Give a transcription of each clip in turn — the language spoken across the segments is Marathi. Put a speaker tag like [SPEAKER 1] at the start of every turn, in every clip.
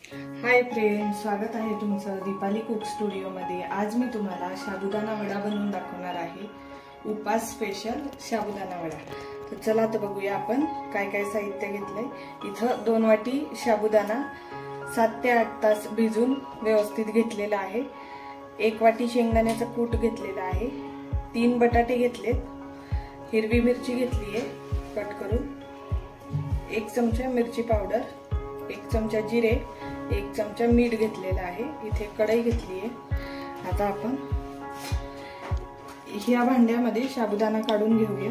[SPEAKER 1] हाय फ्रेंड्स, स्वागत आहे तुमचं दीपाली कुक स्टुडिओमध्ये। आज मी तुम्हाला साबुदाणा वडा बनवून दाखवणार आहे। उपास स्पेशल साबुदाणा वडा। तर चला तर बघूया आपण काय काय साहित्य घेतलंय। इथं 2 वाटी साबुदाणा 7 ते 8 तास भिजून व्यवस्थित घेतलेला आहे। 1 वाटी शेंगदाण्याचा कूट घेतलेला आहे। 3 बटाटे घेतलेत। हिरवी मिरची घेतली आहे कट करून। 1 चमचा मिरची पावडर, 1 चमचा जिरे, 1 चमचा मीठ घेतलेला आहे। इथे कढई घेतली आहे। आता आपण ह्या भांड्यामध्ये साबुदाणा काढून घेऊया।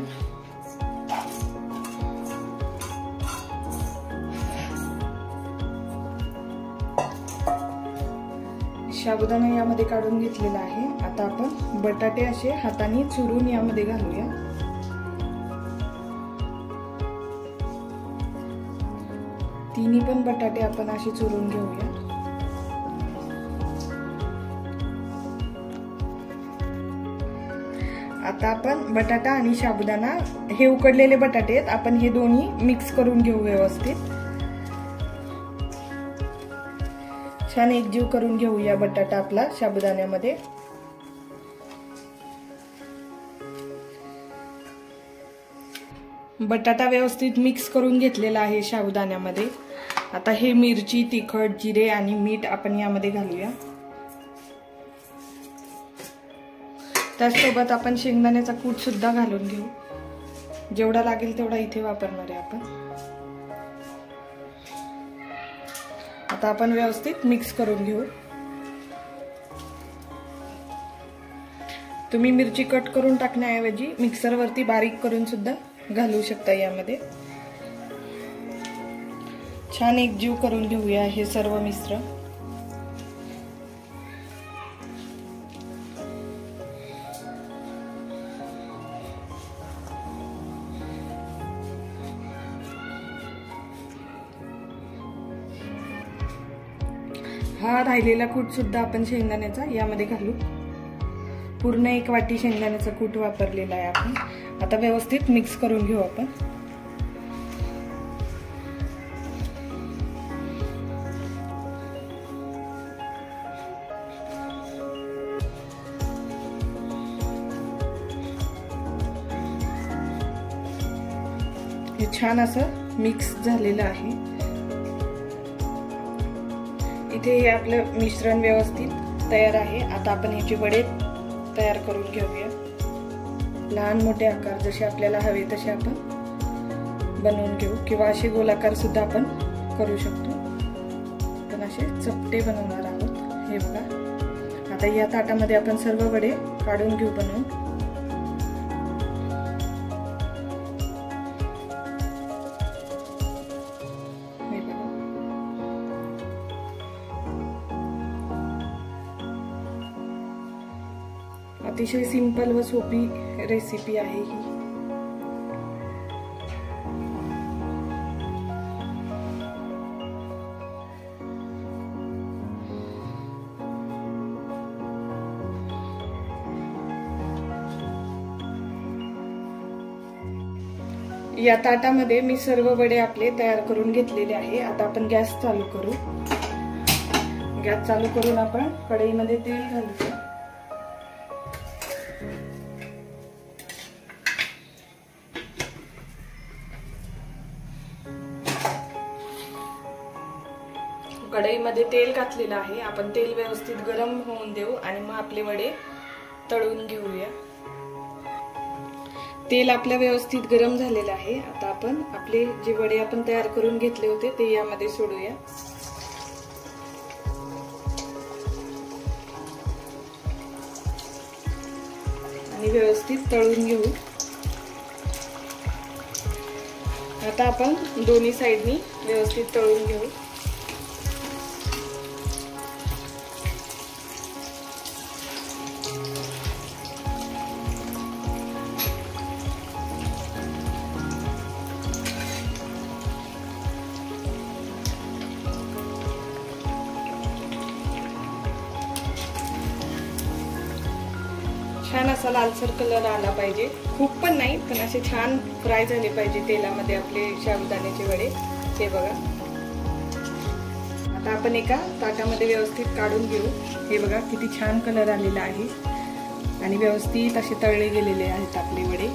[SPEAKER 1] साबुदाणा यामध्ये काढून घेतलेला आहे। आता आपण बटाटे असे हाताने चुरून यामध्ये घालूया। तिन्ही पण बटाटे आपण असे चुरून घेऊया। आता आपण बटाटा आणि साबुदाणा हे उकडलेले बटाटे आहेत, आपण हे दोन्ही मिक्स करून घेऊ व्यवस्थित। छान एकजीव करून घेऊया बटाटा आपला साबुदाण्यामध्ये। बटाटा व्यवस्थित मिक्स करून घेतलेला आहे साबुदाण्यामध्ये। आता हे मिरची, तिखट, जिरे आणि मीठ आपण यामध्ये घालूया। त्यासोबत आपण शेंगदाण्याचा कूट सुद्धा घालून घेऊ। जेवढा लागेल तेवढा इथे वापरणार आहे आपण। आता आपण व्यवस्थित मिक्स करून घेऊ। तुम्ही मिरची कट करून टाकण्याऐवजी मिक्सरवरती बारीक करून सुद्धा घालू शकता यामध्ये। छान एकजीव करून घेऊया हे सर्व मिश्रण। हा राहिलेला कूट सुद्धा आपण शेंगदाण्याचा यामध्ये घालू। पूर्ण 1 वाटी शेंगदाण्याचा कूट वापरलेला आहे आपण। आता व्यवस्थित मिक्स करून घेऊ आपण। हे छान असं मिक्स झालेलं आहे। इथे हे आपलं मिश्रण व्यवस्थित तयार आहे। आता आपण ह्याचे वडे तयार करून घेऊया। लहान मोठे आकार जसे आपल्याला हवे तसे आपण बनवून घेऊ, किंवा असे गोलाकार सुद्धा आपण करू शकतो। पण असे चपटे बनवणार आहोत। हे बघा, आता या ताटामध्ये आपण सर्व वडे काढून घेऊ बनवून। हे बघा, अतिशय सिंपल व सोपी रेसिपी आहे ही। या ताटामध्ये मी सर्व वडे आपले तयार करून घेतलेले आहे। आता आपण गॅस चालू करू। गॅस चालू करून आपण कढईमध्ये तेल घालूया। कढईमध्ये तेल घातलेलं आहे। आपण तेल व्यवस्थित गरम होऊन देऊ आणि मग आपले वडे तळून घेऊया। तेल आपलं व्यवस्थित गरम झालेलं आहे। आता आपण आपले जे वडे आपण तयार करून घेतले होते ते यामध्ये सोडूया आणि व्यवस्थित तळून घेऊ। आता आपण दोन्ही साइडनी व्यवस्थित तळून घेऊ। छान असा लालसर कलर आला पाहिजे, खूप पण नाही, पण असे छान फ्राय झाले पाहिजे तेलामध्ये आपले साबुदाण्याचे वडे। हे बघा, तर आपण एका ताटामध्ये व्यवस्थित काढून घेऊ। हे बघा किती छान कलर आलेला आहे आणि व्यवस्थित असे तळले गेलेले आहेत आपले वडे।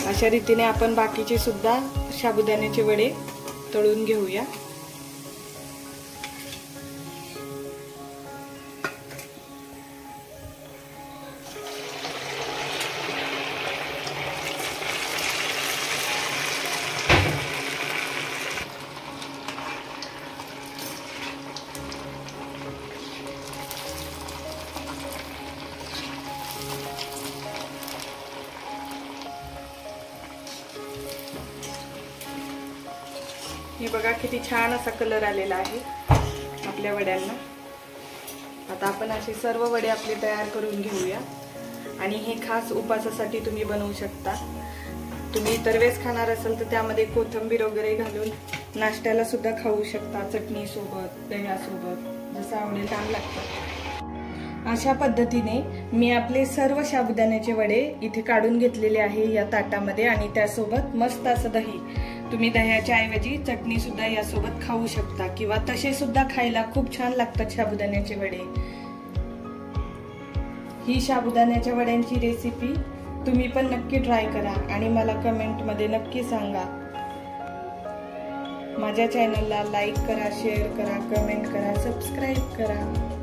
[SPEAKER 1] अशा रीतीने आपण बाकीचे सुद्धा साबुदाण्याचे वडे तळून घेऊया। हे बघा किती छान असा कलर आलेला आहे आपल्या वड्यांना। आता आपण असे सर्व वडे आपले तयार करून घेऊया आणि हे खास उपासासाठी तुम्ही बनवू शकता। तुम्ही इतर वेळेस खाणार असाल तर त्यामध्ये कोथिंबीर वगैरे घालून नाश्त्याला सुद्धा खाऊ शकता, चटणी सोबत, दह्यासोबत, जसं आवडेल छान लागतं। अशा पद्धतीने मी आपले सर्व साबुदाण्याचे वडे इथे काढून घेतलेले आहे या ताटामध्ये आणि त्यासोबत मस्त असं दही, तुम्ही दह्याच्या ऐवजी चटणी सुद्धा यासोबत खाऊ शकता किंवा तसे सुद्धा खायला खूप छान लागतात साबुदाण्याचे वडे। ही साबुदाण्याच्या वड्यांची रेसिपी तुम्ही पण नक्की ट्राय करा आणि मला कमेंटमध्ये नक्की सांगा। माझ्या चॅनलला लाईक करा, शेअर करा, कमेंट करा, सबस्क्राईब करा।